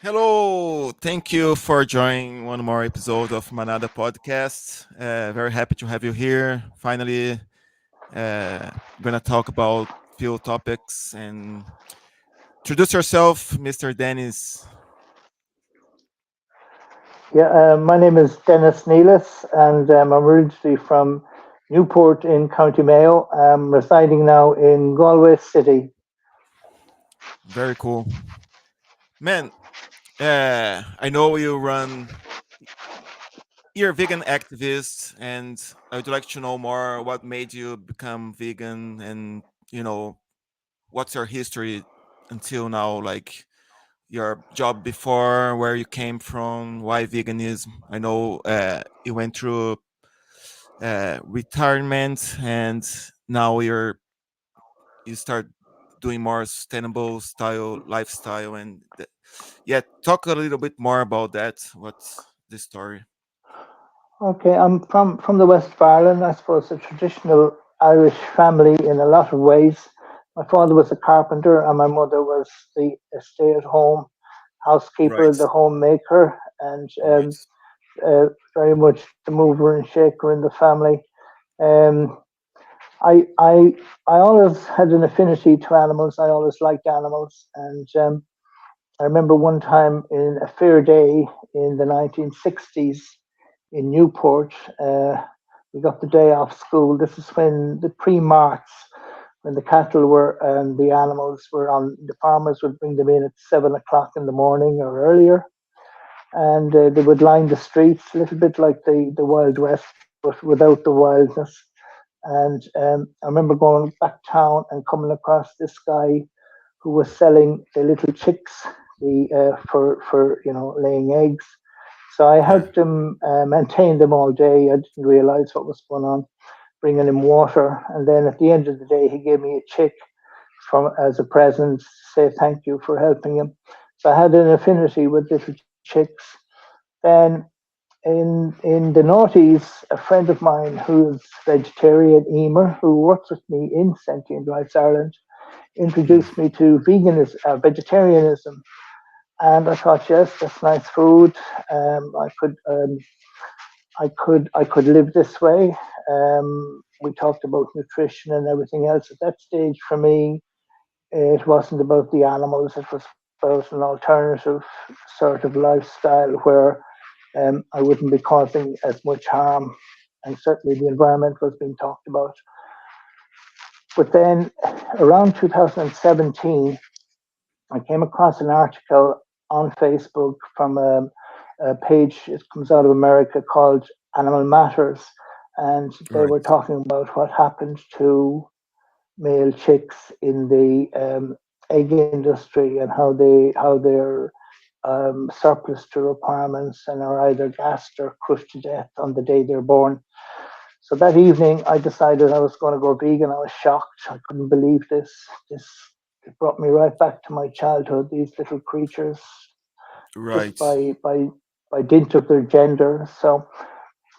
Hello, thank you for joining one more episode of Manada Podcast. Very happy to have you here. Finally, gonna talk about few topics and introduce yourself, Mr. Dennis. Yeah, my name is Denis Nealis, and I'm originally from Newport in County Mayo. I'm residing now in Galway City. Very cool, man. I know you run. You're a vegan activist, and I would like to know more. What made you become vegan, and you know, what's your history until now? Like your job before, where you came from, why veganism. I know you went through retirement, and now you start doing more sustainable style lifestyle. And yeah, talk a little bit more about that. What's the story? Okay, I'm from the west of Ireland. I suppose a traditional Irish family in a lot of ways. My father was a carpenter, and my mother was the stay-at-home housekeeper, Right, the homemaker, and right, very much the mover and shaker in the family. Um, I I I always had an affinity to animals. I always liked animals, and I remember one time in a fair day in the 1960s in Newport. We got the day off school. This is when the pre-marts, when the cattle were and the animals were on. The farmers would bring them in at 7 o'clock in the morning or earlier, and they would line the streets, a little bit like the Wild West, but without the wildness. And I remember going back town and coming across this guy who was selling the little chicks, the for laying eggs. So I yeah, helped him maintain them all day. I didn't realize what was going on, bringing him water, and then at the end of the day, he gave me a chick from as a present, to say thank you for helping him. So I had an affinity with little chicks. Then in the noughties, a friend of mine who's vegetarian, Emer, who works with me in Sentient Rights Ireland, mm, introduced me to veganism, vegetarianism, and I thought, yes, that's nice food. I could live this way. We talked about nutrition and everything else. At that stage, for me, it wasn't about the animals. It was about an alternative sort of lifestyle where I wouldn't be causing as much harm, and certainly the environment was being talked about. But then around 2017, I came across an article on Facebook from a page, it comes out of America, called Animal Matters. And they right, were talking about what happened to male chicks in the egg industry and how they're surplus to requirements and are either gassed or crushed to death on the day they're born. So that evening, I decided I was going to go vegan. I was shocked. I couldn't believe this. This It brought me right back to my childhood. These little creatures, just right. by dint of their gender. So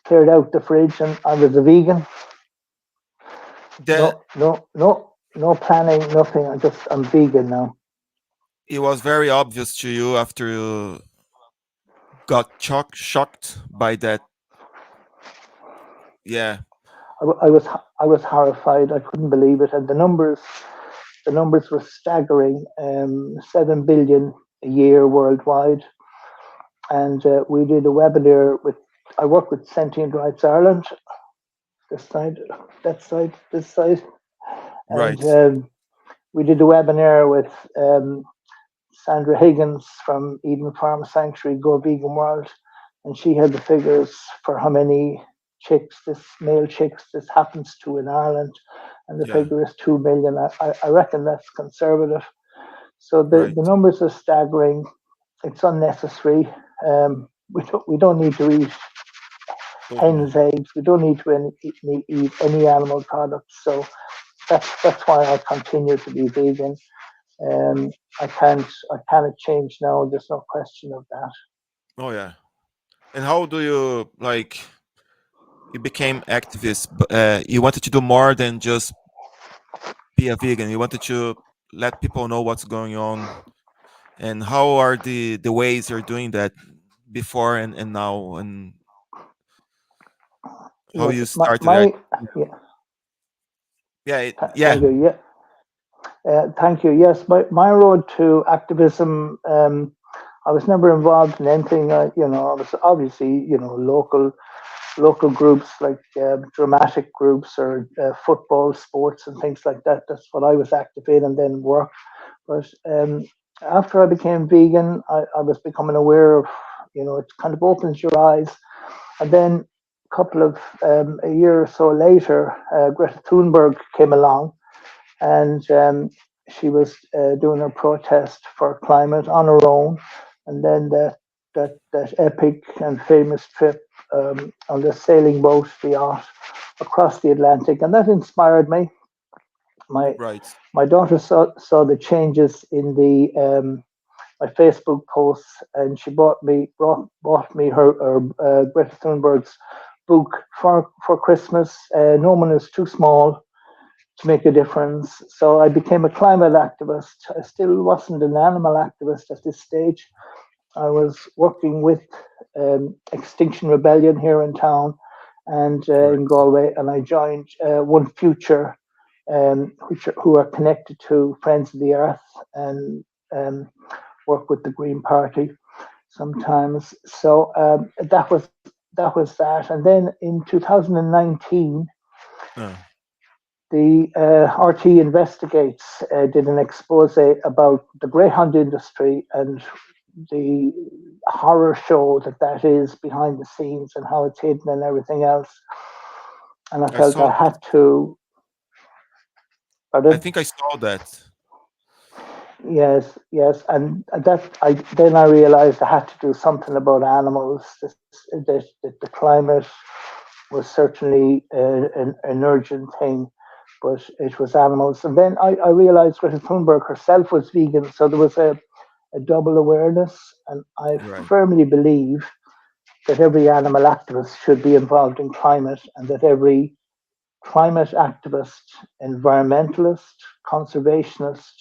cleared out the fridge, and I was a vegan. That No planning, nothing. I'm vegan now. it was very obvious to you after you got shocked by that. Yeah, I was horrified. I couldn't believe it, and the numbers were staggering. 7 billion a year worldwide, and we did a webinar with. I work with Sentient Rights Ireland. This side, that side, this side, and right. we did a webinar with Sandra Higgins from Eden Farm Sanctuary, Go Vegan World, and she had the figures for how many male chicks, this happens to in Ireland, and the Yeah, figure is 2 million. I reckon that's conservative. So the right. numbers are staggering. It's unnecessary. We don't need to eat Totally. hen's eggs. We don't need to eat any animal products. So that's why I continue to be vegan. Um, I can't change now. There's no question of that. Oh yeah. And how do you like? You became activist. You wanted to do more than just be a vegan. You wanted to let people know what's going on and how are the ways you're doing that before and now, and how Yes, you started my yeah, yeah yeah thank you. Yeah, thank you. Yes, my road to activism. I was never involved in anything. I was obviously, local groups like dramatic groups or football, sports, and things like that. That's what I was active in, and then work. But after I became vegan, I was becoming aware of, it kind of opens your eyes. And then a year or so later, Greta Thunberg came along, and she was doing a protest for climate on her own. And then that epic and famous trip on the sailing boat, the yacht, across the Atlantic, and that inspired me. My right. my daughter saw the changes in the my Facebook posts, and she bought me her Greta Thunberg's book for Christmas. No one is too small to make a difference. So I became a climate activist. I still wasn't an animal activist at this stage. I was working with Extinction Rebellion here in town and in Correct. Galway, and I joined One Future, who are connected to Friends of the Earth and um, work with the Green Party sometimes. So that was that. And then in 2019, uh, the RT Investigates did an expose about the greyhound industry and the horror show that is behind the scenes and how it's hidden and everything else. And I I felt saw I that. had to. I Pardon? think I saw that. Yes, yes, and then I realized I had to do something about animals. The climate was certainly an urgent thing, but it was animals. And then I realized Greta Thunberg herself was vegan, so there was a double awareness. And I Right. firmly believe that every animal activist should be involved in climate, and that every climate activist, environmentalist, conservationist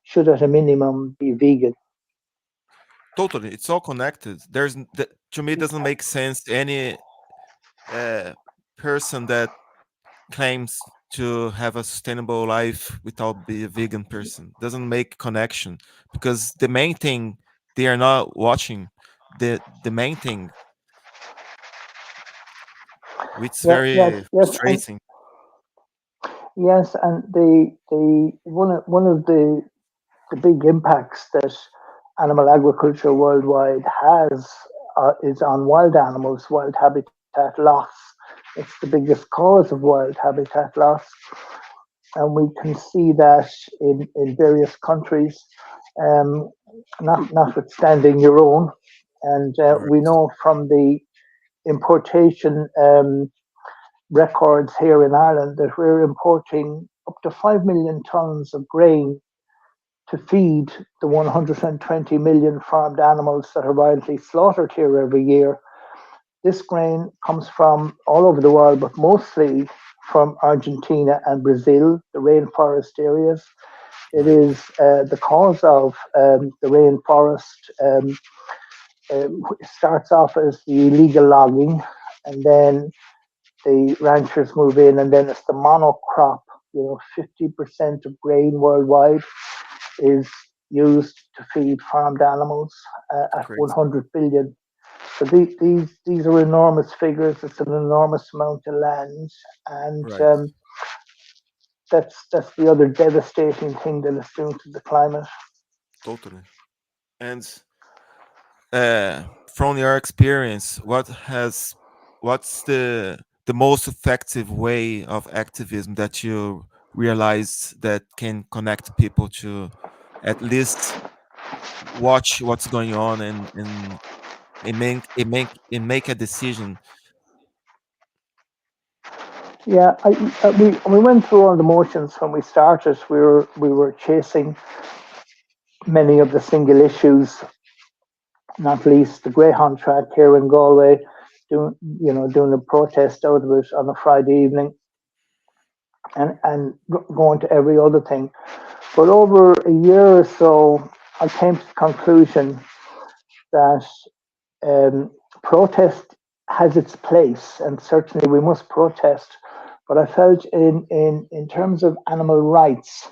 should, at a minimum, be vegan. Totally, it's all connected. To me, it doesn't make sense any uh, person that claims to have a sustainable life without be a vegan person. Doesn't make connection, because the main thing they are not watching, the main thing, which is Yeah, yes, very yes, and frustrating. yes, and the one of the big impacts that animal agriculture worldwide has is on wild animals, wild habitat loss. It's the biggest cause of wild habitat loss, and we can see that in various countries, um, notwithstanding your own. And we Right. know from the importation records here in Ireland that we're importing up to 5 million tons of grain to feed the 120 million farmed animals that are violently slaughtered here every year. This grain comes from all over the world, but mostly from Argentina and Brazil, the rainforest areas. It Right. is the cause of the rainforest. It starts off as the illegal logging, and then the ranchers move in, and then it's the monocrop. 50% of grain worldwide is used to feed farmed animals at Crazy. 100 billion. So these are enormous figures. It's an enormous amount of land, and Right. that's the other devastating thing that it's doing to the climate. Totally. And from your experience, what's the most effective way of activism that you realize that can connect people to at least watch what's going on, and make a decision? Yeah, we went through all the motions when we started. We were chasing many of the single issues, not least the Greyhound track here in Galway, doing a protest out of it on a Friday evening, and going to every other thing. But over a year or so, I came to the conclusion that um, protest has its place, and certainly we must protest. But I felt in terms of animal rights,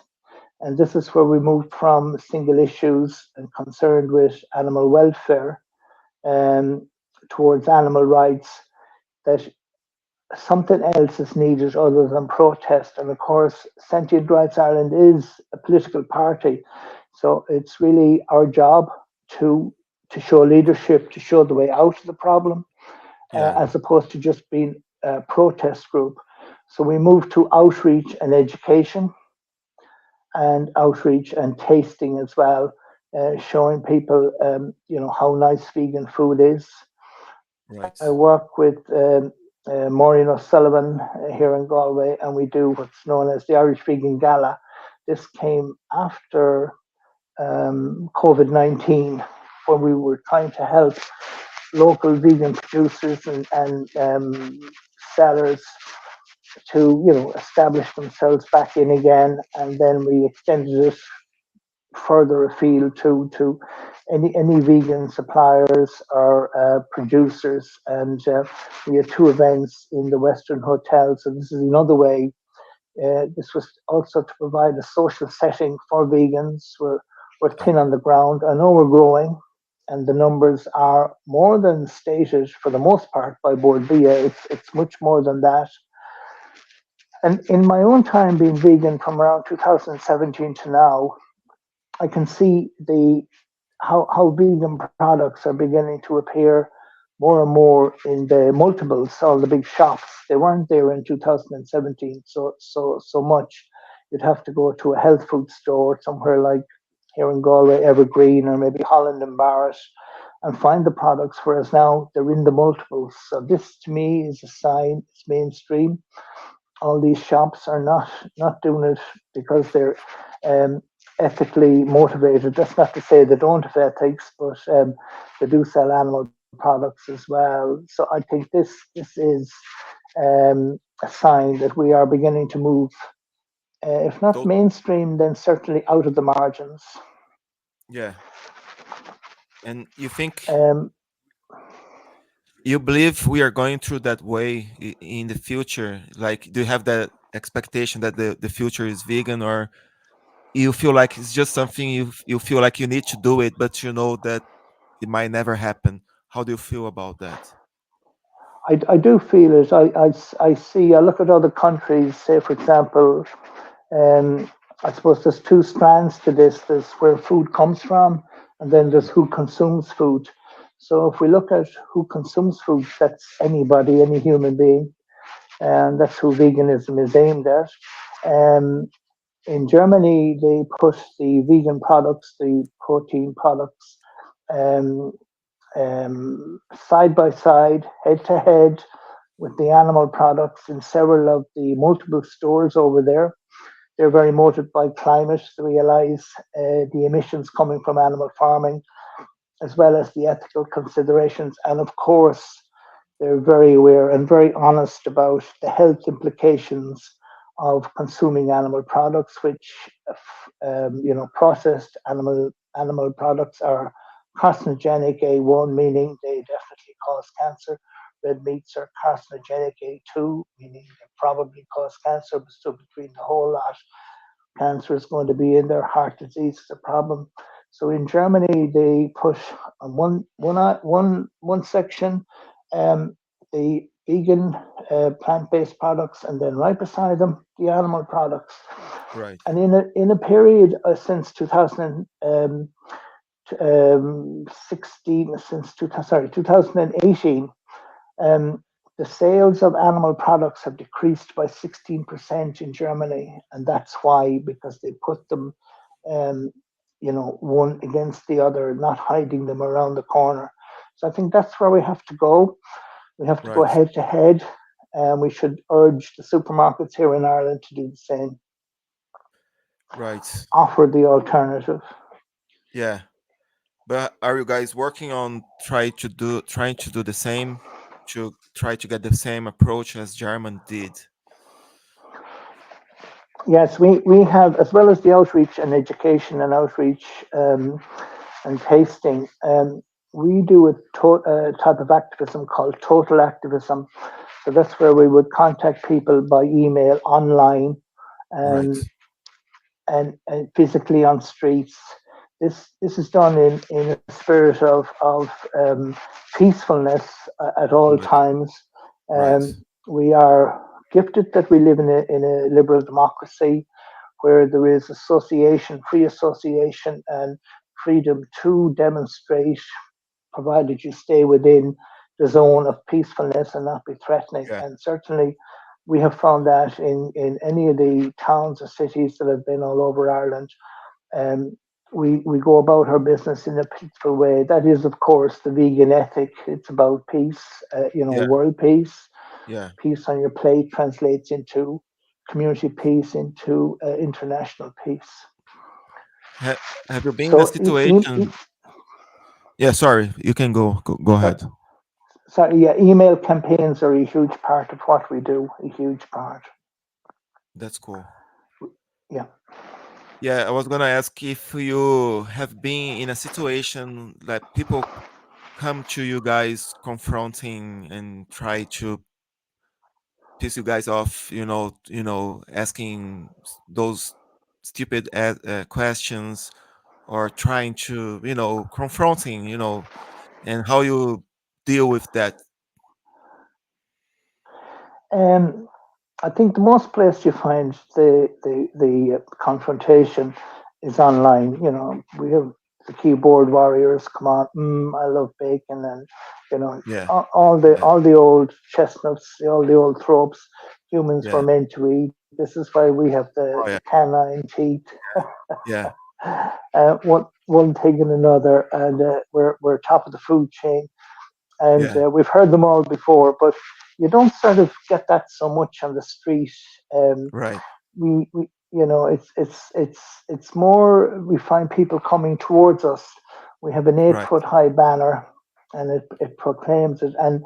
and this is where we moved from single issues and concerned with animal welfare um, towards animal rights, that something else is needed other than protest. And of course, Sentient Rights Ireland is a political party, so it's really our job to to show leadership, to show the way out of the problem, Yeah. as opposed to just being a protest group. So we moved to outreach and education, and outreach and tasting as well, showing people, how nice vegan food is. I Right. work with Maureen O'Sullivan here in Galway, and we do what's known as the Irish Vegan Gala. This came after COVID-19, when we were trying to help local vegan producers and sellers to, establish themselves back in again, and then we extended it further afield to any vegan suppliers or producers. And we had two events in the Western Hotel. So this is another way. This was also to provide a social setting for vegans. We're Yeah. thin on the ground. I know we're growing, and the numbers are more than stated for the most part by Board Via. It's much more than that. And in my own time being vegan from around 2017 to now, I can see the how vegan products are beginning to appear more and more in the multiples, all the big shops. They weren't there in 2017 so much. You'd have to go to a health food store somewhere like here in Galway, Evergreen, or maybe Holland and Barrett, and find the products, whereas now they're in the multiples. So this to me is a sign it's mainstream. All these shops are not doing it because they're um, ethically motivated. That's not to say they don't have ethics, but they do sell animal products as well. So I think this is a sign that we are beginning to move, if not Those, mainstream, then certainly out of the margins. yeah. And you think Um, you believe we are going through that way in the future? Like, do you have that expectation that the future is vegan, or you feel like it's just something you feel like you need to do it, but you know that it might never happen? How do you feel about that? I do feel it. I see. I look at other countries. Say, for example, Um, I suppose there's two strands to this. There's where food comes from, and then there's who consumes food. So if we look at who consumes food, that's anybody, any human being, and that's who veganism is aimed at. Um, in Germany, they put the vegan products, the protein products, um, side by side, head to head, with the animal products in several of the multiple stores over there. They're very motivated by climate. They realise the emissions coming from animal farming, as well as the ethical considerations. And of course, they're very aware and very honest about the health implications of consuming animal products, which, processed animal products are carcinogenic. A1, meaning they definitely cause cancer. Red meats are carcinogenic. A2, meaning they probably cause cancer, but still between the whole lot, cancer is going to be in there. Heart disease is a problem. So in Germany, they put on one section um, the vegan plant-based products, and then right beside them the animal products. Right. And in a period since 2016, since 2018, um, the sales of animal products have decreased by 16% in Germany, and that's why, because they put them, um, one against the other, not hiding them around the corner. So I think that's where we have to go. We have to go Right. head to head, and we should urge the supermarkets here in Ireland to do the same, Right. offer the alternative. Yeah. But are you guys working on trying to do the same, to try to get the same approach as German did? Yes, we have, as well as the outreach and education and outreach and tasting, we do a type of activism called total activism. So that's where we would contact people by email, online, Right. um, and physically on streets. This is done in a spirit of peacefulness at all Right. times. Right. We are gifted that we live in a liberal democracy where there is association, free association, and freedom to demonstrate, provided you stay within the zone of peacefulness and not be threatening. Yeah. And certainly, we have found that in any of the towns or cities that have been all over Ireland. Um, we go about our business in a peaceful way. That is, of course, the vegan ethic. It's about peace, Yeah. world peace. Yeah. Peace on your plate translates into community peace, into international peace. Ha- have you been in a So, situation? Yeah. Sorry. You can go so, ahead. sorry, yeah, email campaigns are a huge part of what we do. A huge part. That's cool. Yeah. Yeah, I was gonna ask if you have been in a situation that people come to you guys confronting and try to piss you guys off, asking those stupid questions or trying to, confronting, and how you deal with that. Um, I think the most place you find the confrontation is online. We have the keyboard warriors. Come on, I love bacon, and Yeah, yeah, all the old chestnuts, all the old tropes humans were yeah. meant to eat. This is why we have Oh the yeah, canine teeth. yeah, One thing and another, and we're top of the food chain, and yeah. we've heard them all before, but you don't sort of get that so much on the street. Um, Right, we it's more, we find people coming towards us. We have an eight right. foot high banner, and it proclaims it, and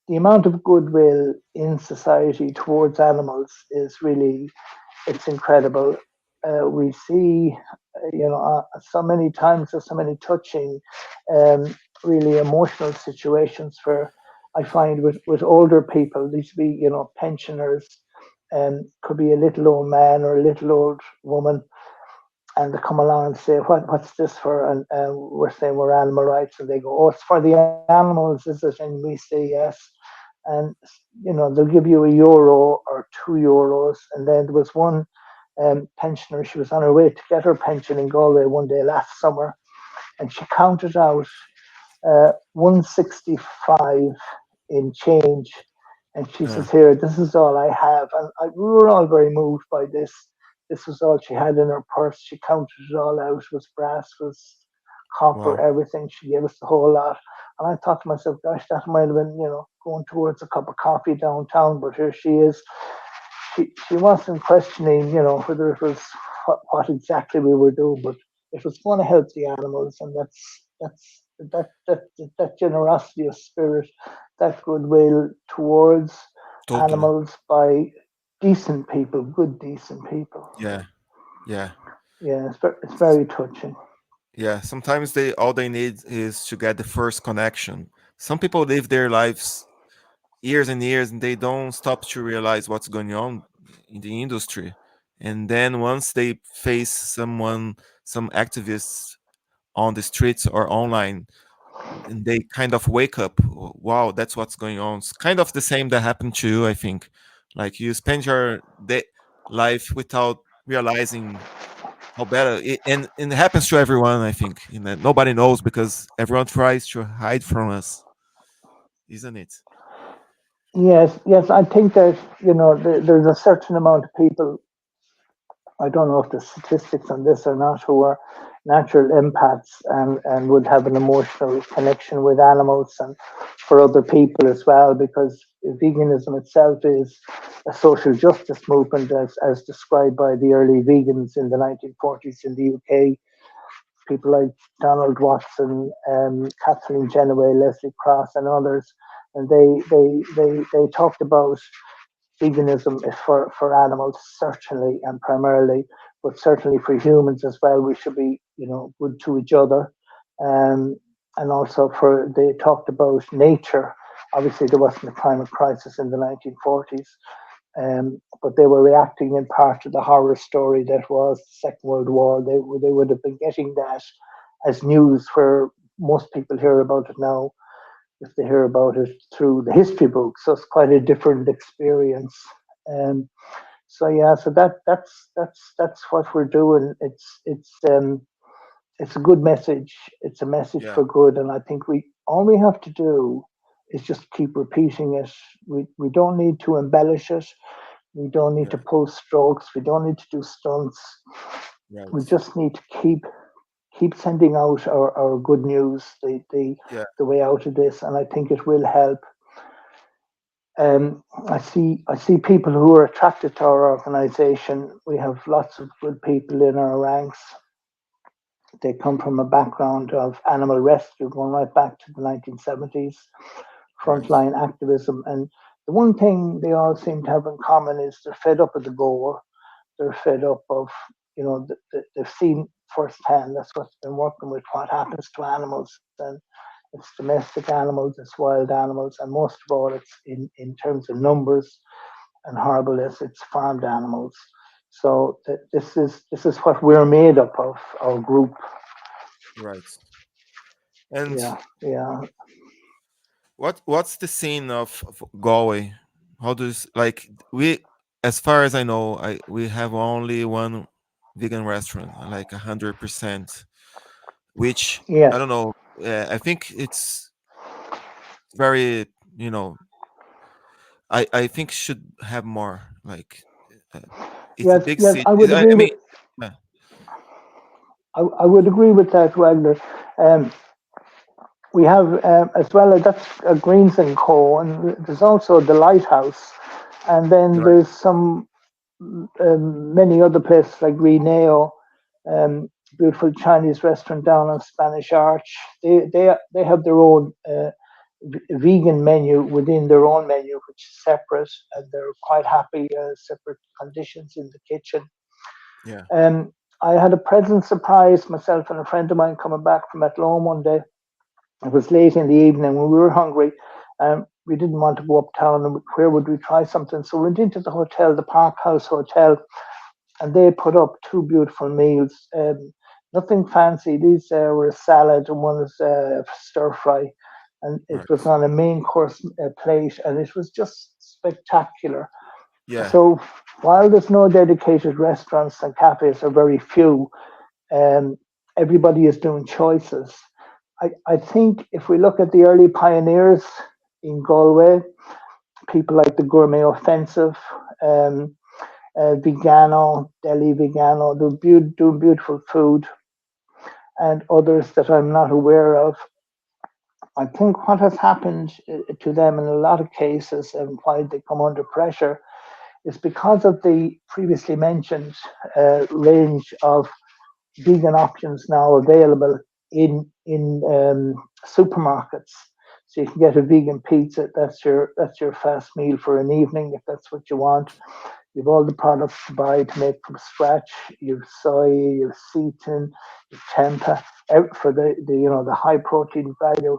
the amount of goodwill in society towards animals is really, it's incredible. We see, so many times, there's so many touching, um, really emotional situations where I find with older people, these be, pensioners, could be a little old man or a little old woman, and they come along and say, what's this for? And we're saying we're animal rights, and they go, oh, it's for the animals, is it? And we say yes. And they'll give you €1 or €2, and then there was one pensioner. She was on her way to get her pension in Galway one day last summer, and she counted out 165 in change. And she Uh, says, here, this is all I have. And we were all very moved by this. This was all she had in her purse. She counted it all out. It was brass, was copper, wow. everything. She gave us the whole lot. And I thought to myself, gosh, that might have been, going towards a cup of coffee downtown. But here she is. She wasn't questioning, whether it was what exactly we were doing, but it was going to help the animals, and that generosity of spirit, that goodwill towards Totally. animals by decent people, good decent people. Yeah, yeah, Yeah, it's very touching. yeah. Sometimes they all they need is to get the first connection. Some people live their lives years and years and they don't stop to realize what's going on in the industry, and then once they face some activists on the streets or online, and they kind of wake up, wow, that's what's going on. It's kind of the same that happened to you, I think. Like you spend your day life without realizing how bad and it happens to everyone, I think, in that nobody knows because everyone tries to hide from us, isn't it? Yes, yes, I think that there's a certain amount of people. I don't know if the statistics on this or not, who are natural empaths and would have an emotional connection with animals and for other people as well, because veganism itself is a social justice movement as described by the early vegans in the 1940s in the UK, people like Donald Watson, Kathleen Genoway, Leslie Cross, and others. And they talked about veganism is for animals, certainly and primarily, but certainly for humans as well. We should be, good to each other. Um, and also they talked about nature. Obviously, there wasn't a climate crisis in the 1940s, but they were reacting in part to the horror story that was the Second World War. They would have been getting that as news, where most people hear about it now if they hear about it through the history books. So it's quite a different experience. Um, so yeah, so that's what we're doing. It's a good message. It's a message Yeah. for good, and I think we all we have to do is just keep repeating it. We don't need to embellish it. We don't need to Yeah. pull strokes. We don't need to do stunts. We Right. just need to keep sending out our good news, Yeah. the way out of this, and I think it will help. I see people who are attracted to our organisation. We have lots of good people in our ranks. They come from a background of animal rescue going right back to the 1970s, Right. frontline activism, and the one thing they all seem to have in common is they're fed up of the gore. They're fed up of, they've seen firsthand. That's what's been working with what happens to animals, and it's domestic animals, it's wild animals, and most of all, it's in terms of numbers and horribleness, it's farmed animals. So this is what we're made up of, our group. Right. And Yeah, yeah, what's the scene of Galway? How does like we, as far as I know, we have only one vegan restaurant, like 100%, which I yes, don't know. I think it's very, you know, I think should have more. Like, uh, it's a yes, big yes. city. I would I agree mean, with. yeah, I would agree with that, Wagner. Um, we have as well. That's Greens and Co. And there's also the Lighthouse, and then right. there's some many other places like Reneo, beautiful Chinese restaurant down on Spanish Arch. They have their own vegan menu within their own menu, which is separate, and they're quite happy. Separate conditions in the kitchen. Yeah. Um, I had a pleasant surprise myself and a friend of mine coming back from Athlone one day. It was late in the evening when we were hungry. We didn't want to go uptown, and where would we try something? So we went into the hotel, the Park House Hotel, and they put up two beautiful meals. Nothing fancy. These were a salad, and one was stir fry, and it was Right. on a main course plate, and it was just spectacular. Yeah. So while there's no dedicated restaurants and cafes, are very few, um, everybody is doing choices. I think if we look at the early pioneers in Galway, people like the Gourmet Offensive, um, Vegano, Delhi Vegano, do beautiful food, and others that I'm not aware of. I think what has happened to them in a lot of cases, and why they come under pressure, is because of the previously mentioned range of vegan options now available in supermarkets. So you can get a vegan pizza. That's your fast meal for an evening if that's what you want. You've all the products to buy to make from scratch. You've soy, you've seitan, you've tempeh for the high protein value.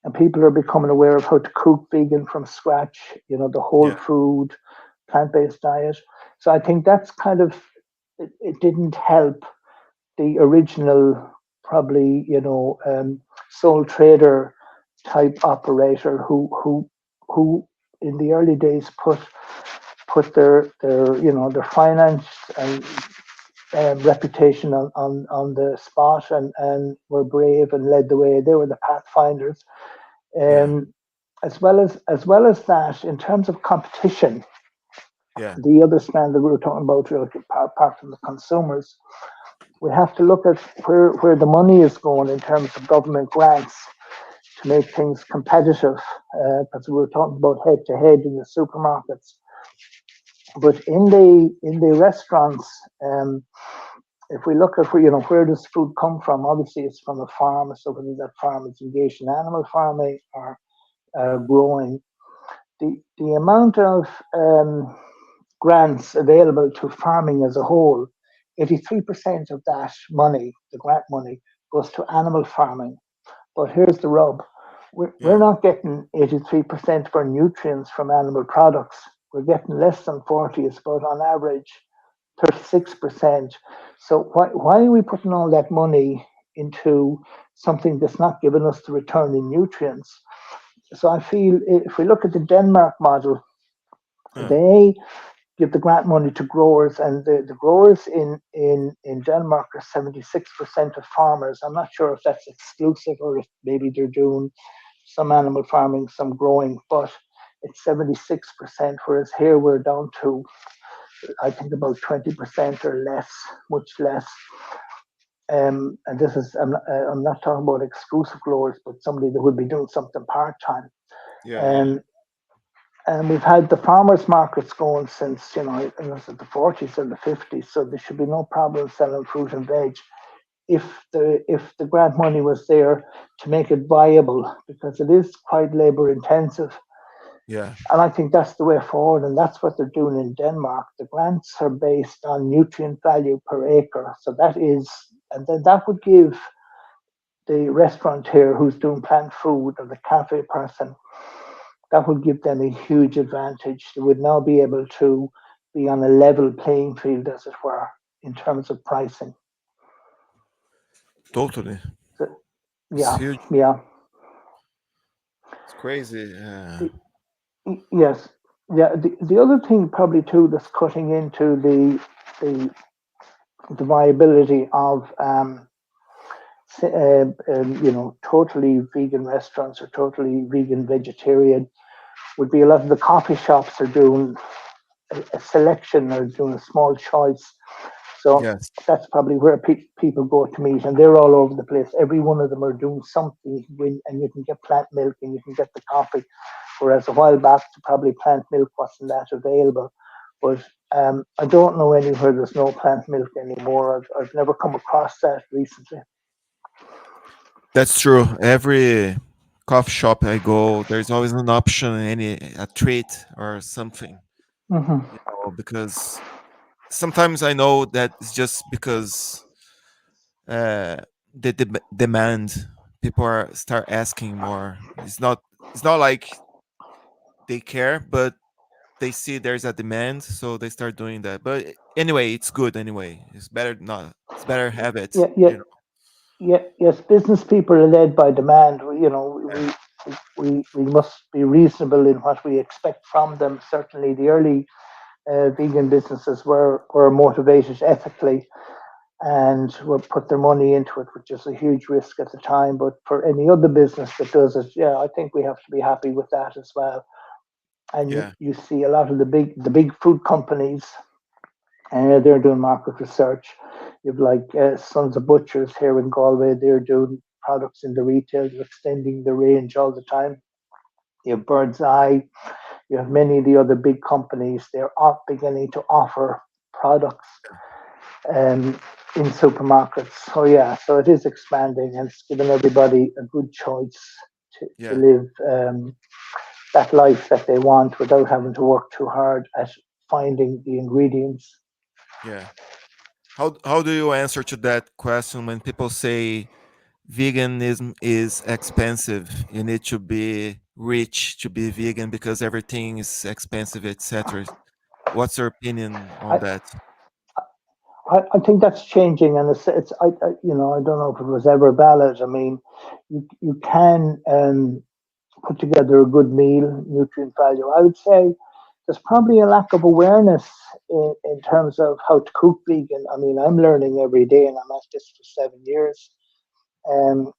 And people are becoming aware of how to cook vegan from scratch. The whole Yeah. food, plant based diet. So I think that's kind of it didn't help the original, probably sole trader type operator who in the early days put their finance and reputation on the spot, and were brave and led the way. They were the pathfinders. Yeah. Um, as well as that, in terms of competition, Yeah. the other strand that we were talking about, apart from the consumers, we have to look at where the money is going in terms of government grants to make things competitive. Because we were talking about head to head in the supermarkets, but in the restaurants, if we look at where does food come from, obviously it's from a farm. So whether that farm is engaged in animal farming or growing, the amount of grants available to farming as a whole, 83% of that money, the grant money, goes to animal farming. But here's the rub. We're Yeah. not getting 83% of our nutrients from animal products. We're getting less than 40, it's about on average 36%. So why are we putting all that money into something that's not giving us the return in nutrients? So I feel if we look at the Denmark model, Huh. they give the grant money to growers, and the growers in Denmark are 76% of farmers. I'm not sure if that's exclusive or if maybe they're doing some animal farming, some growing, but it's 76%, whereas here we're down to, I think, about 20% or less, much less. And this is, I'm not talking about exclusive growers, but somebody that would be doing something part time. Yeah. Yeah. Um, and we've had the farmers markets going since, it was the 40s and the 50s, so there should be no problem selling fruit and veg if the grant money was there to make it viable, because it is quite labor intensive. Yeah. And I think that's the way forward, and that's what they're doing in Denmark. The grants are based on nutrient value per acre. So that is, and then that would give the restaurateur who's doing plant food or the cafe person, that would give them a huge advantage. They would now be able to be on a level playing field, as it were, in terms of pricing. Totally. So, It's yeah, huge. yeah. It's crazy. Yes. Yeah. The other thing probably too that's cutting into the the viability of totally vegan restaurants or totally vegan vegetarian would be a lot of the coffee shops are doing a selection or doing a small choice. So Yes. that's probably where people go to meet, and they're all over the place. Every one of them are doing something, and you can get plant milk and you can get the coffee. Whereas a while back, probably plant milk wasn't that available. But I don't know anywhere there's no plant milk anymore. I've never come across that recently. That's true. Every coffee shop I go, there's always an option, any a treat or something. Hmm. Because sometimes I know that it's just because uh, the demand, people are start asking more. It's not like they care, but they see there's a demand, so they start doing that. But anyway, it's good anyway. It's better not. It's better have it. Yeah, yeah, yeah. Yes, business people are led by demand. Yeah. We must be reasonable in what we expect from them. Certainly, the early vegan businesses were motivated ethically and will put their money into it, which is a huge risk at the time. But for any other business that does it, yeah, I think we have to be happy with that as well. And Yeah. you see a lot of the big food companies, they're doing market research. You've like Sons of Butchers here in Galway, they're doing products in the retail, they're extending the range all the time. You have Bird's Eye, you have many of the other big companies, they're beginning to offer products in supermarkets. So yeah, so it is expanding and it's giving everybody a good choice to Yeah. live that life that they want without having to work too hard at finding the ingredients. Yeah. How do you answer to that question when people say veganism is expensive? You need to be rich to be vegan because everything is expensive, etc. What's your opinion on I, that? I think that's changing, and it's I don't know if it was ever valid. I mean, you can put together a good meal, nutrient value. I would say there's probably a lack of awareness in terms of how to cook vegan. I mean, I'm learning every day, and I'm at this for 7 years. Um,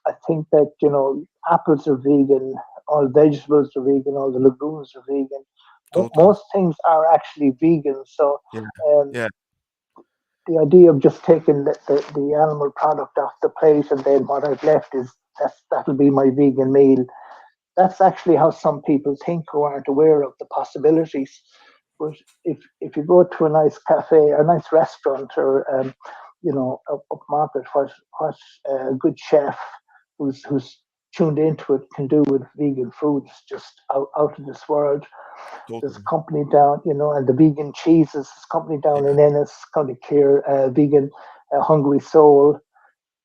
I think that apples are vegan, all vegetables are vegan, all the legumes are vegan. Totally. Most things are actually vegan. So Yeah. um, Yeah. the idea of just taking the animal product off the plate and then what I've left is that'll be my vegan meal. That's actually how some people think who aren't aware of the possibilities. But if you go to a nice cafe or a nice restaurant or upmarket, what a good chef who's tuned into it can do with vegan food is just out of this world. There's Totally. a company down, and the vegan cheeses, there's a company down Yeah. in Ennis, County Clare, vegan Hungry Soul,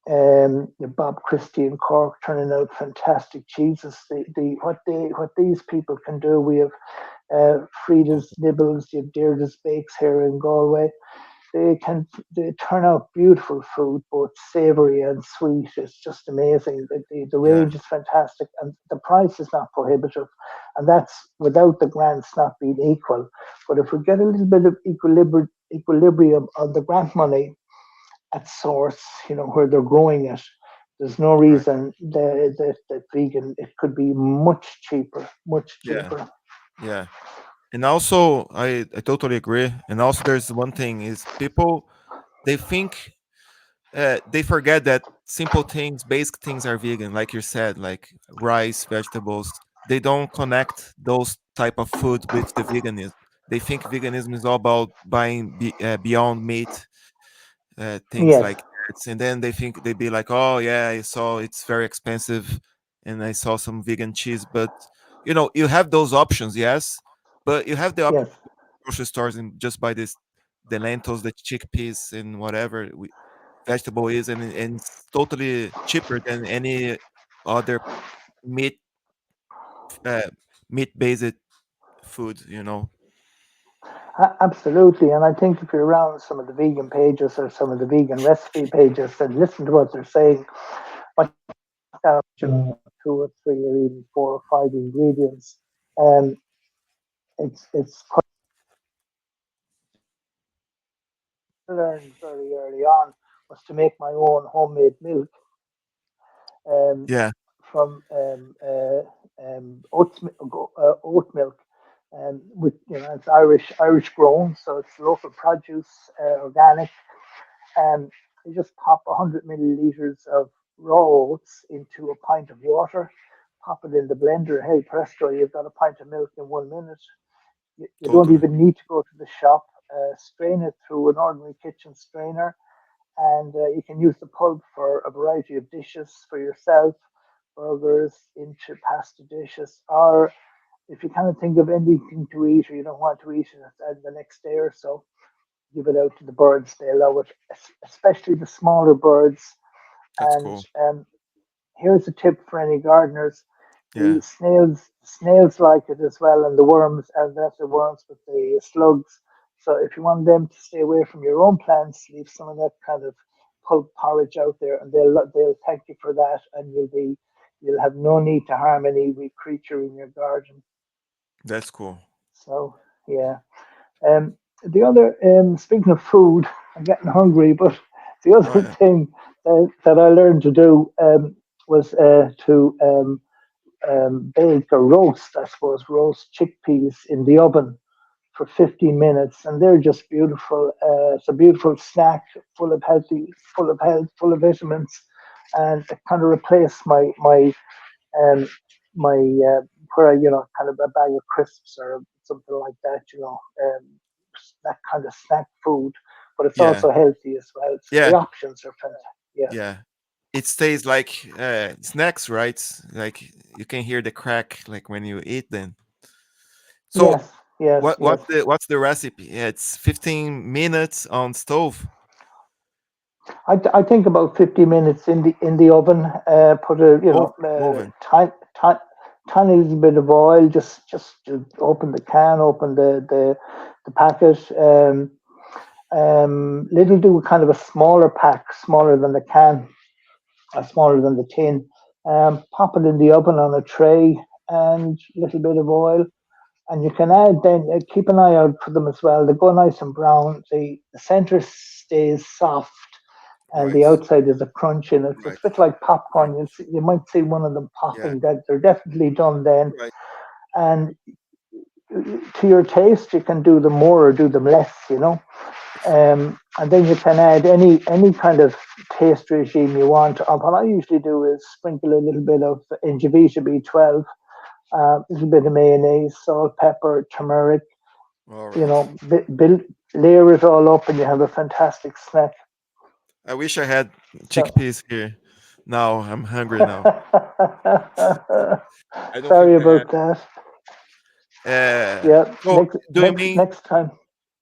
Bob Christie in Cork turning out fantastic cheeses. What these people can do. We have Frida's Nibbles, you have Deirdre's Bakes here in Galway. They turn out beautiful food, both savoury and sweet. It's just amazing. The Yeah. range is fantastic, and the price is not prohibitive, and that's without the grants not being equal. But if we get a little bit of equilibrium on the grant money at source, where they're growing it, there's no Right. reason that vegan it could be much cheaper, much Yeah. cheaper. Yeah. And also, I totally agree. And also, there's one thing is people they think they forget that simple things, basic things are vegan, like you said, like rice, vegetables. They don't connect those type of food with the veganism. They think veganism is all about buying beyond meat things Yes, like that, and then they think they be like, oh yeah, I saw it's very expensive, and I saw some vegan cheese, but you have those options, yes, but you have the option yes. grocery stores and just buy this the lentils, the chickpeas, and whatever vegetable is, and it's totally cheaper than any other meat uh, meat based food. Absolutely, and I think if you're around some of the vegan pages or some of the vegan recipe pages and listen to what they're saying, what out, two or three or even four or five ingredients, um, it's quite learned very early on was to make my own homemade milk um, Yeah. from oat milk. With it's Irish grown, so it's local produce, organic. Um, you just pop 100 milliliters of raw oats into a pint of water, pop it in the blender. Hey, presto, you've got a pint of milk in 1 minute. You don't Totally. even need to go to the shop. Strain it through an ordinary kitchen strainer, and you can use the pulp for a variety of dishes for yourself, burgers, into pasta dishes, or if you kind of think of anything to eat or you don't want to eat it the next day or so, give it out to the birds. They love it, especially the smaller birds. That's And cool. here's a tip for any gardeners: Yeah. the snails like it as well, and the worms, and not the worms, but the slugs. So if you want them to stay away from your own plants, leave some of that kind of pulp porridge out there, and they'll thank you for that, and you'll have no need to harm any wee creature in your garden. That's cool. So yeah. The other, speaking of food, I'm getting hungry, but the Oh other yeah. thing that I learned to do was to bake or roast, I suppose, roast chickpeas in the oven for 15 minutes, and they're just beautiful. It's a beautiful snack, full of health, full of vitamins, and it kind of replaced um, my where I, kind of a bag of crisps or something like that, that kind of snack food, but it's Yeah. also healthy as well. So Yeah. the options are fantastic. Yeah. Yeah. It stays like snacks, right? Like you can hear the crack like when you eat them. So Yes. Yes. what Yes. what's the recipe? Yeah, it's 15 minutes on stove. I think about 50 minutes in the oven. Put a Oven. tiny little bit of oil. Just to open the can, open the packet. Little do kind of a smaller pack, smaller than the can, smaller than the tin. Pop it in the oven on a tray and a little bit of oil. And you can add then, keep an eye out for them as well. They go nice and brown. The center stays soft and Right. the outside is a crunch in it. It's Right. a bit like Right. popcorn. You might see one of them Yeah. popping. That they're definitely done then. Right. And to your taste, you can do them more or do them less. And then you can add any kind of taste regime you want. What I usually do is sprinkle a little bit of Ingevita B12, a little bit of mayonnaise, salt, pepper, turmeric. All You right. know, build, layer it all up, and you have a fantastic snack. I wish I had So chickpeas here. Now I'm hungry now. I don't Sorry think I have. about that. Uh, Yeah, so do you mean? next time.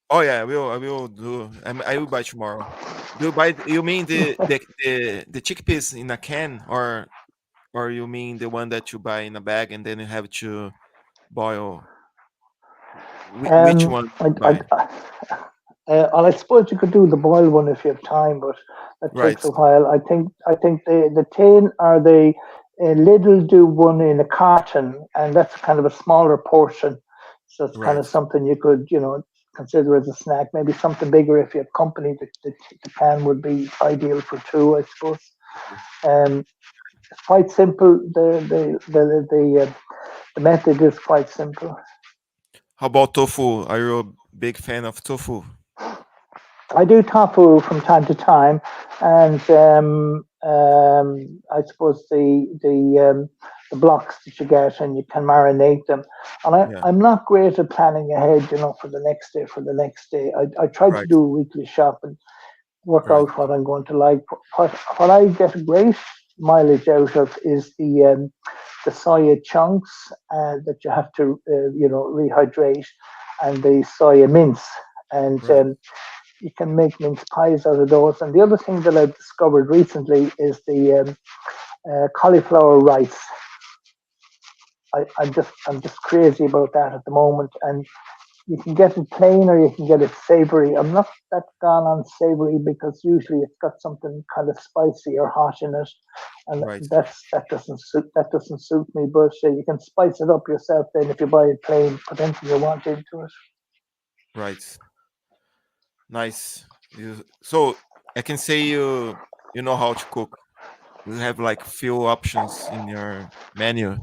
Oh yeah, I will do. I will buy tomorrow. Do you buy? You mean the chickpeas in a can, or you mean the one that you buy in a bag and then you have to boil? Which Um, one I, you buy? well, I suppose you could do the boiled one if you have time, but that Right, takes a while. I think the tin or the Lidl do one in a carton, and that's kind of a smaller portion. So it's kind right. of something you could, consider as a snack. Maybe something bigger if you have company. The can would be ideal for two, I suppose. Um, it's quite simple. The method is quite simple. How about tofu? Are you a big fan of tofu? I do tofu from time to time, and I suppose the blocks that you get and you can marinate them. And Yeah, I'm not great at planning ahead, for the next day. For the next day, I try to right, do a weekly shop and work right, out what I'm going to like. What I get great mileage out of is the soya chunks that you have to rehydrate, and the soya mince. And right, you can make mince pies out of those. And the other thing that I've discovered recently is the cauliflower rice. I'm just crazy about that at the moment. And you can get it plain or you can get it savory. I'm not that gone on savory because usually it's got something kind of spicy or hot in it, and right, that doesn't suit me. But you can spice it up yourself. Then if you buy it plain, put anything you want into it. right. Nice. So I can say you know how to cook. You have like few options in your menu.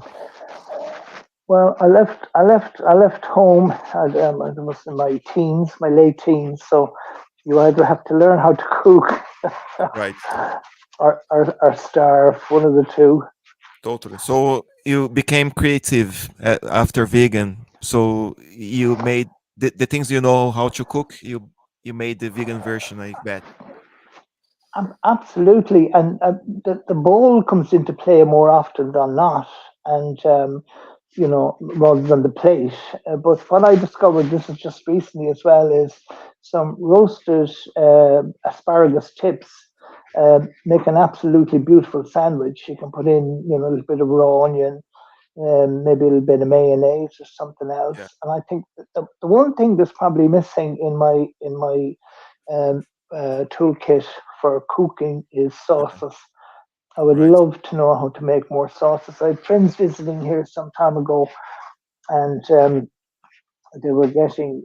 Well, I left home. I was in my teens, my late teens. So you either have to learn how to cook Right. or starve, one of the two. Totally. So you became creative after vegan. So you made the things you know how to cook. You made the vegan version, I bet. Absolutely, and the bowl comes into play more often than not, and rather than the plate. But what I discovered, this is just recently as well, is some roasted asparagus tips make an absolutely beautiful sandwich. You can put in, a little bit of raw onion, maybe a little bit of mayonnaise or something else. Yeah. And I think that the one thing that's probably missing in my um, toolkit for cooking is Yeah. sauces. I would Right. love to know how to make more sauces. I had friends visiting here some time ago, and they were getting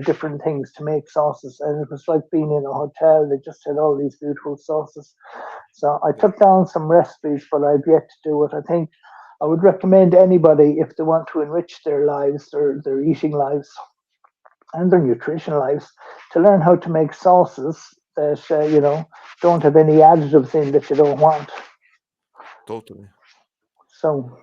different things to make sauces, and it was like being in a hotel. They just had all these beautiful sauces. So I Yeah. took down some recipes, but I've yet to do it. I think I would recommend anybody if they want to enrich their lives, their eating lives, and their nutrition lives, to learn how to make sauces that don't have any additives in that you don't want. Totally. So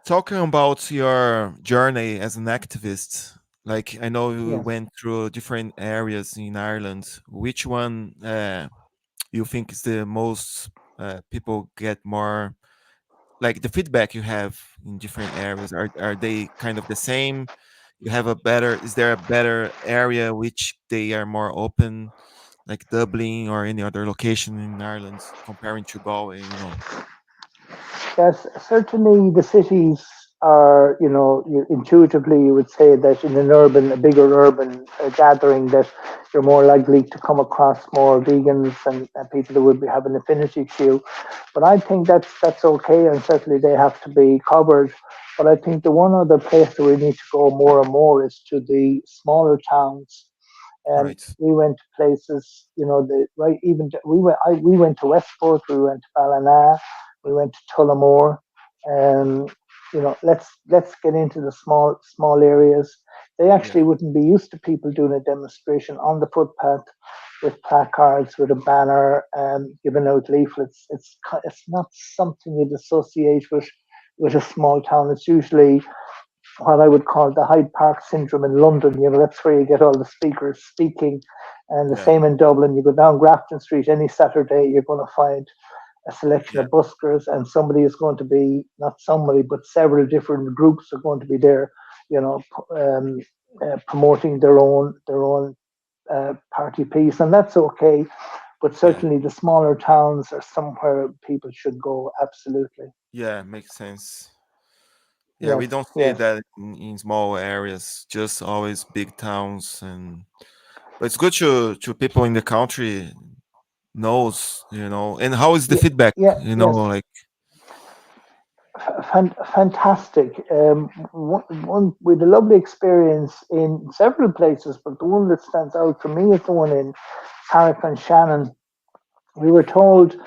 Talking about your journey as an activist, like I know you yes. went through different areas in Ireland. Which one you think is the most people get more like the feedback you have in different areas? Are they kind of the same? You have a better is there a better area which they are more open, like Dublin or any other location in Ireland comparing to Galway? Yes, certainly the cities are, intuitively you would say that in a bigger urban gathering, that you're more likely to come across more vegans and people that would be have an affinity to you. But I think that's okay, and certainly they have to be covered. But I think the one other place that we need to go more and more is to the smaller towns. Right. We went to places, the right. Even we went to Westport, we went to Ballina, we went to Tullamore. Um, let's get into the small areas. They Yeah. actually wouldn't be used to people doing a demonstration on the footpath with placards, with a banner, giving out leaflets. It's not something you'd associate with a small town. It's usually what I would call the Hyde Park syndrome in London. That's where you get all the speakers speaking. And the Yeah. same in Dublin. You go down Grafton Street any Saturday, you're going to find a selection yeah, of buskers, and somebody is going to be, not somebody, but several different groups are going to be there, you know, promoting their own party piece, and that's okay. But yeah, certainly the smaller towns are somewhere people should go. Absolutely. yeah. Makes sense. Yeah, we Yes. don't see Yes. that in small areas, just always big towns. And but it's good to people in the country knows, and how is the Yeah. feedback, Yeah. Yes. like, Fantastic. One with a lovely experience in several places, but the one that stands out for me is the one in Carrick on Shannon. We were told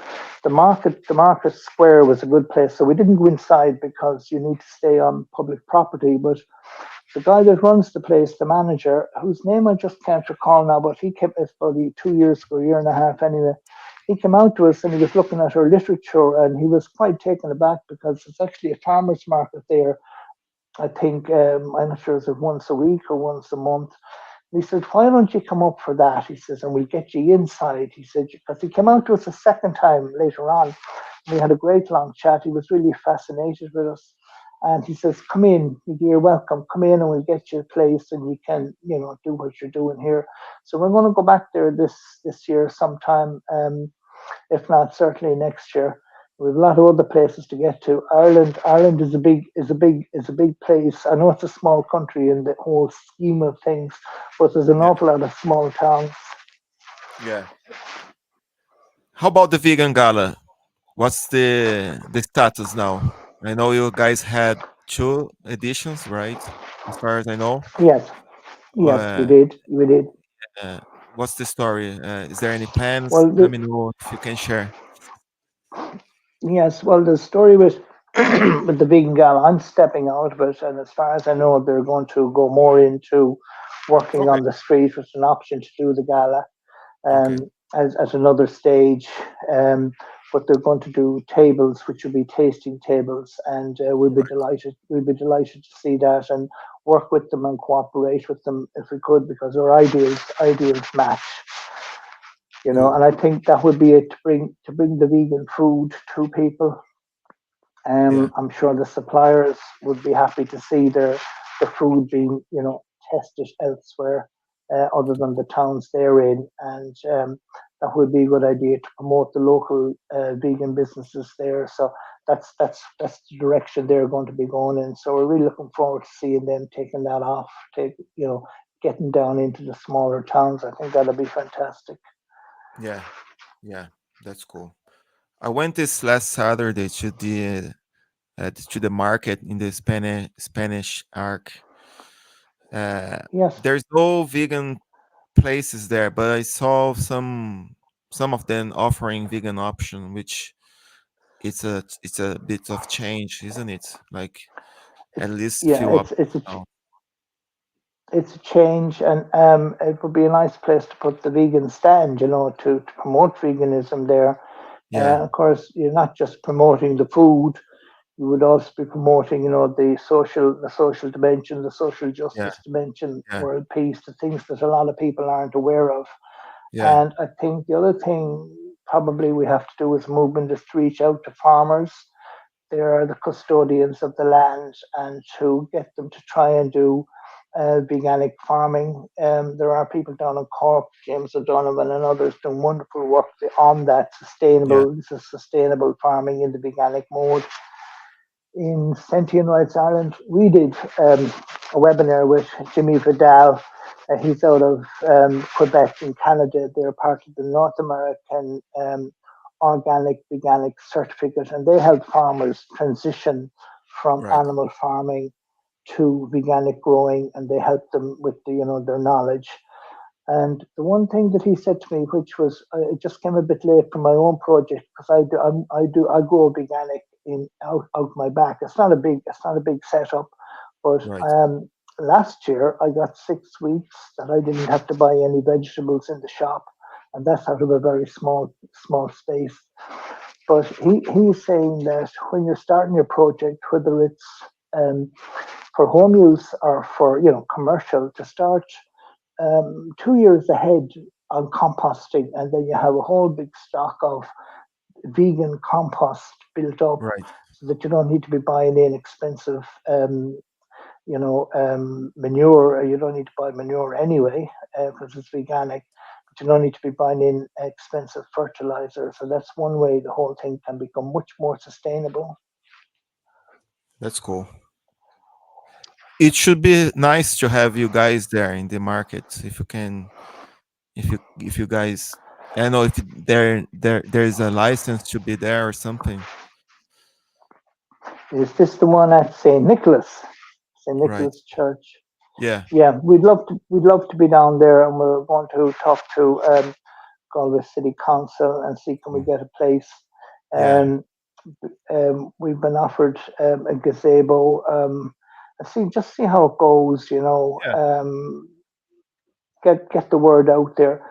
the market square was a good place, so we didn't go inside because you need to stay on public property. But the guy that runs the place, the manager, whose name I just can't recall now, but he came, it's probably 2 years ago, a year and a half anyway. He came out to us and he was looking at our literature, and he was quite taken aback because it's actually a farmers market there. I think I'm not sure is it once a week or once a month. And he said, "Why don't you come up for that?" He says, "And we'll get you inside." He said, because he came out to us a second time later on. We had a great long chat. He was really fascinated with us. And he says, "Come in, you're welcome. Come in and we'll get you a place and you can, do what you're doing here." So we're going to go back there this year sometime, if not certainly next year. We have a lot of other places to get to. Ireland is a big place. I know it's a small country in the whole scheme of things, but there's an yeah, awful lot of small towns. yeah. How about the vegan gala? What's the status now? I know you guys had two editions, right? As far as I know. Yes, yes, we Uh, did, we did. uh, what's the story? Is there any plans? Well, Let me know if you can share. yes, well, the story with with the vegan gal, I'm stepping out of it, and as far as I know, they're going to go more into working Okay, on the street with an option to do the gala, okay, as another stage. Um, but they're going to do tables, which will be tasting tables, and we'll be right, delighted. We'll be delighted to see that and work with them and cooperate with them if we could, because our ideals match. cool. And I think that would be it, to bring the vegan food to people. Yeah, I'm sure the suppliers would be happy to see the food being, tested elsewhere, other than the towns they're in, and that would be a good idea to promote the local vegan businesses there. So that's the direction they're going to be going in. So we're really looking forward to seeing them taking that off, getting down into the smaller towns. I think that'll be fantastic. yeah, yeah. That's cool. I went this last Saturday to the market in the Spanish Arc. Uh, Yes. there's no vegan places there, but I saw some of them offering vegan option, which it's a bit of change, isn't it? Like at least Yeah, few up. Oh, it's a change, and it would be a nice place to put the vegan stand, to promote veganism there. yeah, Of course, you're not just promoting the food; you would also be promoting, the social dimension, the social yeah, justice dimension, yeah, world peace, the things that a lot of people aren't aware of. yeah, And I think the other thing probably we have to do as a movement is to reach out to farmers. They are the custodians of the land, and to get them to try and do veganic farming. There are people down in Cork, James O'Donovan and others, doing wonderful work on that yeah, sustainable farming in the veganic mode. In Sentient Rights Ireland, we did a webinar with Jimmy Vidal. He's out of Quebec in Canada. They're part of the North American organic veganic certificate, and they help farmers transition from right, animal farming to veganic growing, and they help them with their knowledge. And the one thing that he said to me, which was, it just came a bit late for my own project, because I grow organic in out my back. It's not a big setup, but right, last year I got 6 weeks that I didn't have to buy any vegetables in the shop, and that's out of a very small space. But he's saying that when you're starting your project, whether it's um, for home use or for commercial, to start 2 years ahead on composting, and then you have a whole big stock of vegan compost built up, Right. so that you don't need to be buying in expensive manure. You don't need to buy manure anyway because it's organic, but you don't need to be buying in expensive fertilizer. So that's one way the whole thing can become much more sustainable. That's cool. It should be nice to have you guys there in the market. If you can, if you guys, I don't know if there's a license to be there or something. Is this the one at St. Nicholas? St. Right. Nicholas Church. Yeah. Yeah, we'd love to be down there, and we're going to talk to Galway City Council and see can we get a place. Yeah. Um, we've been offered a gazebo. And see how it goes. Yeah. Get the word out there,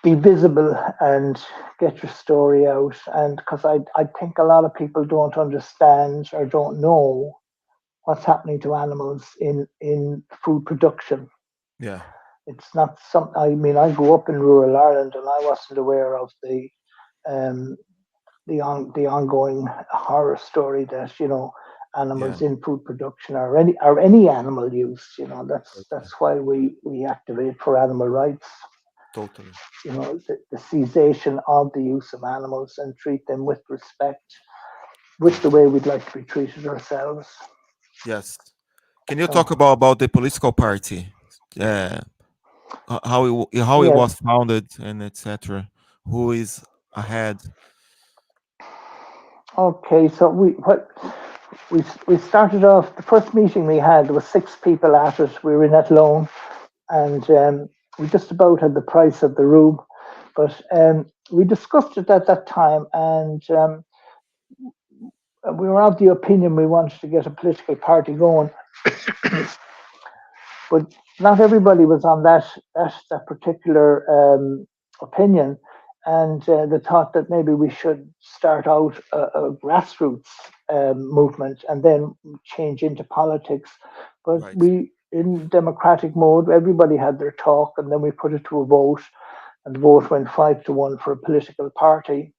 be visible, and get your story out. And because I think a lot of people don't understand or don't know what's happening to animals in food production. Yeah. It's not some. I mean, I grew up in rural Ireland, and I wasn't aware of um, the ongoing horror story that Yeah. animals in food production or any animal use. Totally. That's why we activate for animal rights. Totally. The cessation of the use of animals and treat them with respect, with the Totally. way we'd like to be treated ourselves. Yes. Can you So talk about the political party? Uh, how it yes, was founded and etc. Who is ahead? okay. So we started off. The first meeting we had, there was 6 people at it. We were in Athlone, and we just about had the price of the room, but we discussed it at that time, and we were of the opinion we wanted to get a political party going, but not everybody was on that particular opinion, and they thought that maybe we should start out a grassroots movement and then change into politics. But Right. we, in democratic mode, everybody had their talk, and then we put it to a vote, and the vote went 5-1 for a political party.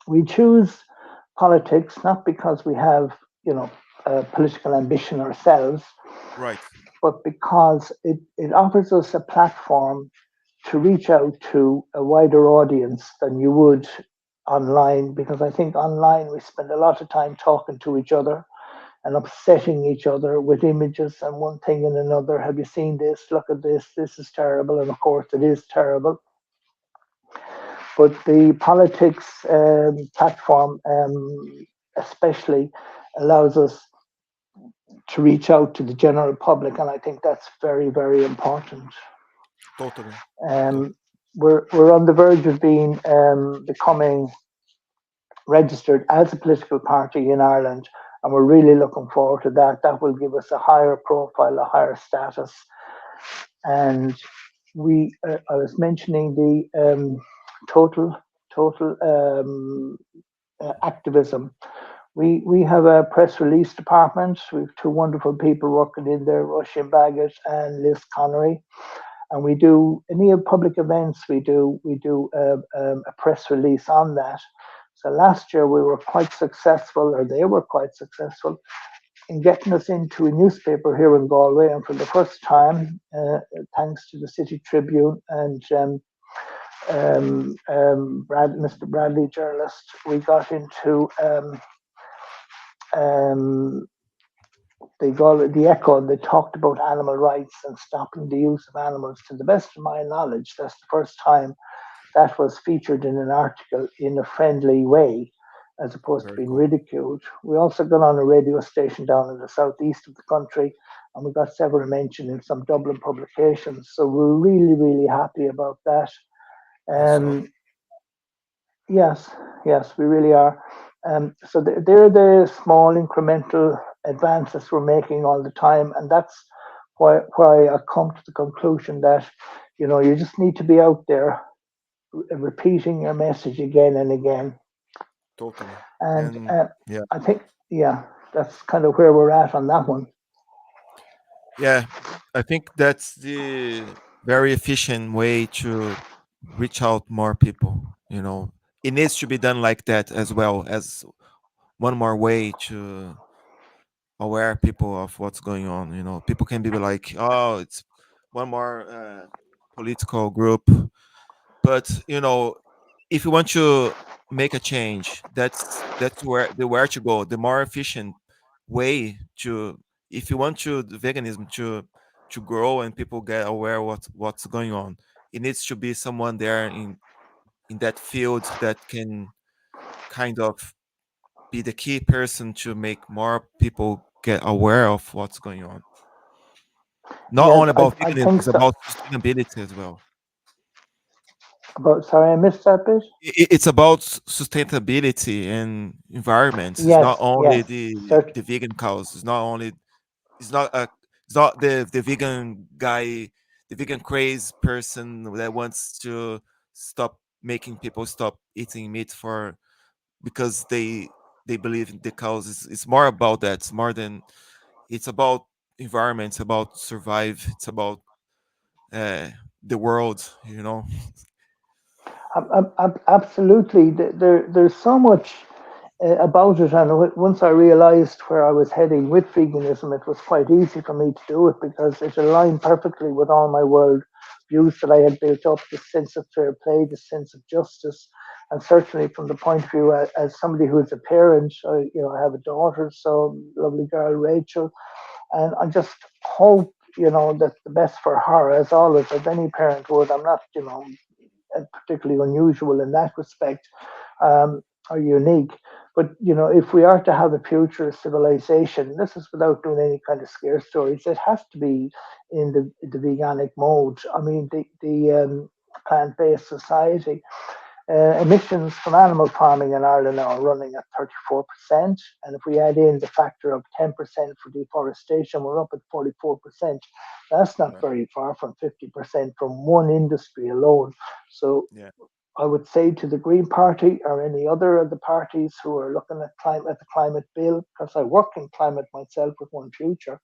We choose politics not because we have, political ambition ourselves, Right. but because it offers us a platform to reach out to a wider audience than you would online. Because I think online we spend a lot of time talking to each other and upsetting each other with images and one thing and another. Have you seen this? Look at this. This is terrible. And of course, it is terrible. But the politics platform, especially, allows us to reach out to the general public, and I think that's very, very important. Totally. To- Um, we're on the verge of being becoming registered as a political party in Ireland, and we're really looking forward to that. That will give us a higher profile, a higher status, and I was mentioning the total activism. We have a press release department. We have 2 wonderful people working in there, Roisin Baggett and Liz Connery. And we do any public events. We do a press release on that. So last year we were quite successful, or they were quite successful, in getting us into a newspaper here in Galway. And for the first time, thanks to the City Tribune and Mr. Bradley, journalist, we got into um, the Echo, and they talked about animal rights and stopping the use of animals. To the best of my knowledge, that's the first time that was featured in an article in a friendly way, as opposed to Very being cool. ridiculed. We also got on a radio station down in the southeast of the country, and we got several mention in some Dublin publications. So we're really, really happy about that. That's awesome. Um, Yes, yes, we really are. So they're the small incremental advances we're making all the time, and that's why I come to the conclusion that you just need to be out there repeating your message again and again. Totally. And And yeah, I think, yeah, that's kind of where we're at on that one. yeah, I think that's the very efficient way to reach out more people. it needs to be done like that as well, as one more way to aware people of what's going on. People can be like, oh, it's one more political group, but if you want to make a change, that's where to go. The more efficient way to, if you want to the veganism to grow and people get aware what's going on, it needs to be someone there in that field that can kind of be the key person to make more people get aware of what's going on. Not Yes, only about I veganism, think it's so. about sustainability as well. But sorry, I missed that bit. It's about sustainability and environment. It's not Yes, only yes, the vegan cows. It's not a it's not the vegan guy, the vegan craze person that wants to stop making people stop eating meat for because they believe in the cause. It's more about that. It's more than it's about environment. It's about survive. It's about uh, the world. absolutely. There's so much about it, and once I realised where I was heading with veganism, it was quite easy for me to do it because it aligned perfectly with all my world views that I had built up, the sense of fair play, the sense of justice, and certainly from the point of view as somebody who is a parent, I have a daughter, so lovely girl Rachel, and I just hope that the best for her, as always, as any parent would. I'm not particularly unusual in that respect, or unique. But if we are to have a future civilization, this is without doing any kind of scare stories. It has to be in the veganic mode. I mean, the plant-based society. Emissions from animal farming in Ireland are running at 34%. And if we add in the factor of 10% for deforestation, we're up at 44%. That's not Right. very far from 50% from one industry alone. So Yeah. I would say to the Green Party or any other of the parties who are looking at the climate bill, because I work in climate myself with One Future,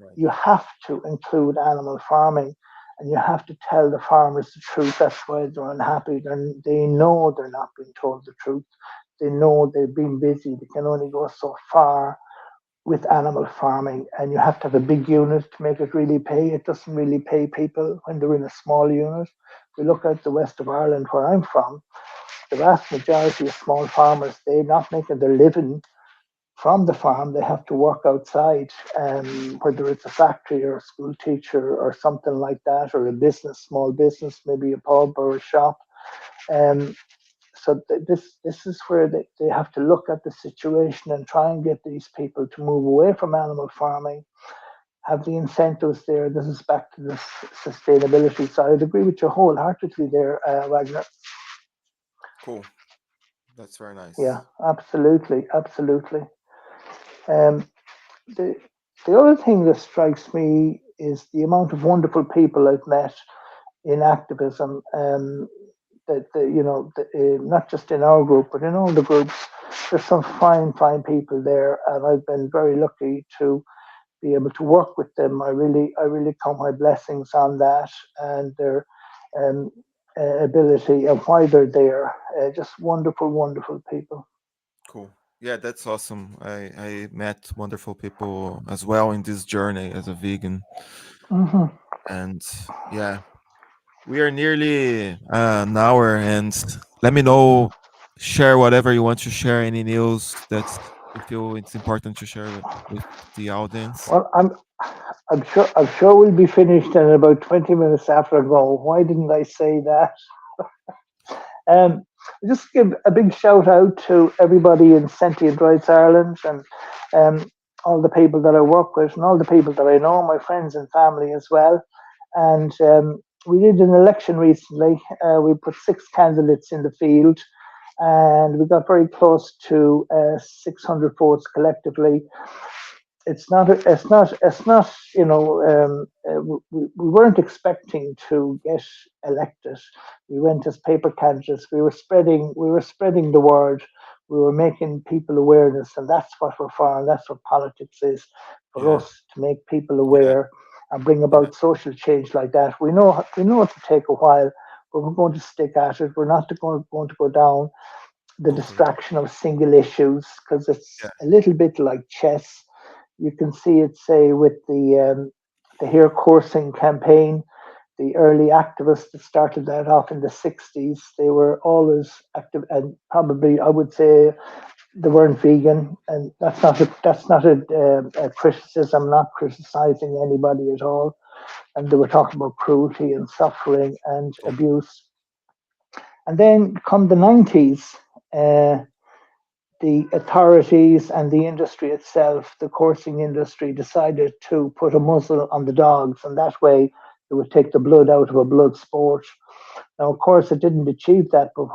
Right. you have to include animal farming and you have to tell the farmers the truth. That's why they're unhappy. They know they're not being told the truth. They know they've been busy. They can only go so far with animal farming, and you have to have a big unit to make it really pay. It doesn't really pay people when they're in a small unit. If we look at the west of Ireland, where I'm from, the vast majority of small farmers, they're not making their living from the farm. They have to work outside, whether it's a factory or a school teacher or something like that, or a business, small business, maybe a pub or a shop. Um, so this is where they have to look at the situation and try and get these people to move away from animal farming, have the incentives there. This is back to the sustainability. So I'd agree with you wholeheartedly there, Wagner. Cool. That's very Yeah, nice. absolutely, absolutely. Um, the the other thing that strikes me is the amount of wonderful people I've met in activism. Not just in our group, but in all the groups. There's some fine, fine people there, and I've been very lucky to be able to work with them. I really count my blessings on that and their um, ability and why they're there. Just wonderful, wonderful people. Cool. Yeah, that's awesome. I met wonderful people as well in this journey as a vegan, Hmm. and yeah, we are nearly an hour. And let me know, share whatever you want to share. Any news that you feel it's important to share with the audience. Well, I'm sure we'll be finished in about 20 minutes after I go. Why didn't I say that? Um, just give a big shout out to everybody in Sentient Rights Ireland and all the people that I work with and all the people that I know, my friends and family as well. And we did an election recently. We put 6 candidates in the field, and we got very close to 600 votes collectively. It's not we weren't expecting to get elected. We went as paper candidates. We were spreading the word. We were making people awareness, and that's what we're for, and that's what politics is, for Yeah, us to make people yeah, aware and bring yeah, about social change like that. We know it will take a while, but we're going to stick at it. We're not going to go down the Totally. distraction of single issues because Yeah. it's a little bit like chess. You can see it, say, with the hair coursing campaign. The early activists that started that off in the 60s, they were always active, and probably I would say they weren't vegan, and that's not a criticism. Not criticizing anybody at all, and they were talking about cruelty and suffering and Totally. abuse. And then come the 90s, uh, the authorities and the industry itself, the coursing industry, decided to put a muzzle on the dogs, and that way it would take the blood out of a blood sport. Now, of course, it didn't achieve that, but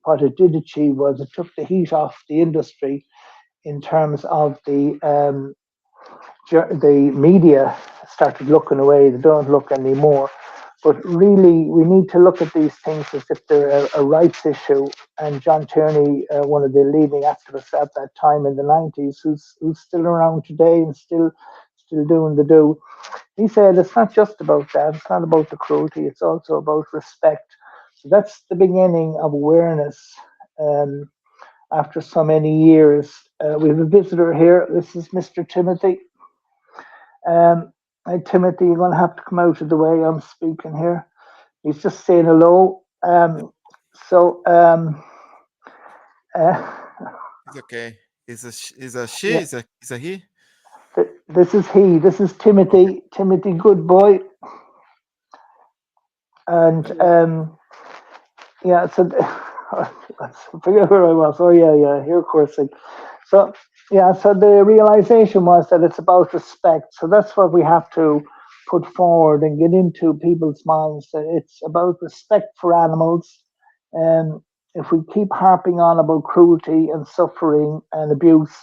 what it did achieve was it took the heat off the industry in terms of the media started looking away. They don't look anymore. But really, we need to look at these things as if they're a rights issue. And John Tierney, one of the leading activists at that time in the 90s, who's still around today and still doing the do, he said it's not just about that. It's not about the cruelty. It's also about respect. So that's the beginning of awareness. Um, After so many years, we have a visitor here. This is Mr. Timothy. Um, Hey, Timothy, you're going to have to come out of the way. I'm speaking here. He's just saying hello. So, uh, It's okay. Is a she? yeah, Is a he? this is he. This is Okay. Timothy. Timothy, good boy. And Hello. yeah, so I forget where I was. Oh, yeah, here, of course. So, yeah, so the realization was that it's about respect. So that's what we have to put forward and get into people's minds, that it's about respect for animals. And if we keep harping on about cruelty and suffering and abuse,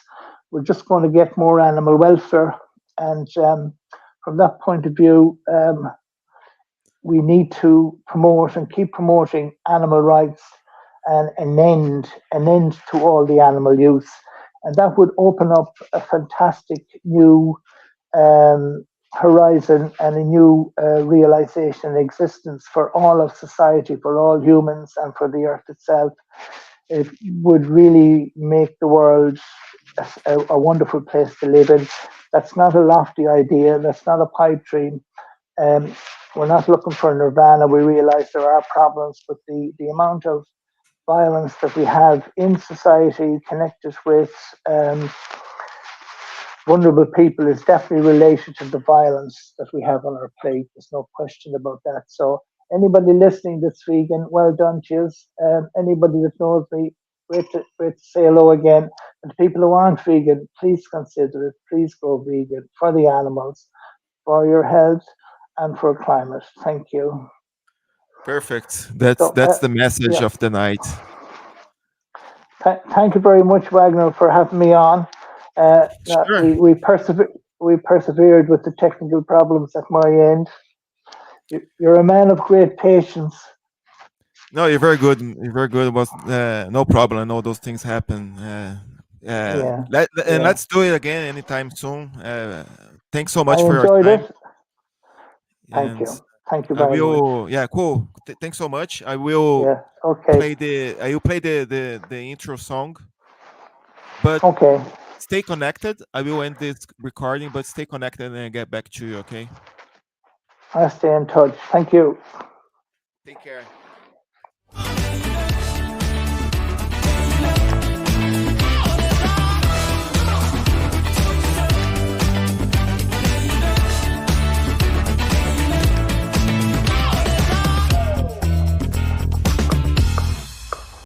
we're just going to get more animal welfare. And from that point of view, we need to promote and keep promoting animal rights and an end to all the animal use. And that would open up a fantastic new horizon and a new realization and existence for all of society, for all humans, and for the earth itself. It would really make the world a wonderful place to live in. That's not a lofty idea, that's not a pipe dream. um, we're not looking for nirvana. We realize there are problems, but the amount of violence that we have in society connected with vulnerable people is definitely related to the violence that we have on our plate. There's no question about that. So anybody listening this vegan, well done to you. Anybody that knows me, great to say hello again. And the people who aren't vegan, please consider it. Please go vegan for the animals, for your health, and for climate. Thank you. Perfect. That's So, that's the message yeah, of the night. thank you very much, Wagner, for having me on. Sure. We persevered with the technical problems at my end. You're a man of great patience. No, you're very good. You're very good. It was no problem. I know those things happen. Yeah, And yeah. let's do it again anytime soon. Thanks so I much for your enjoyed time. it. Thank And you. Thank you I very much. will. Yeah, cool. Thanks so much. I will Yeah. Okay. play the. I will play the intro song. But Okay. stay connected. I will end this recording, but stay connected and I get back to you. Okay. I'll stay in touch. Thank you. Take care.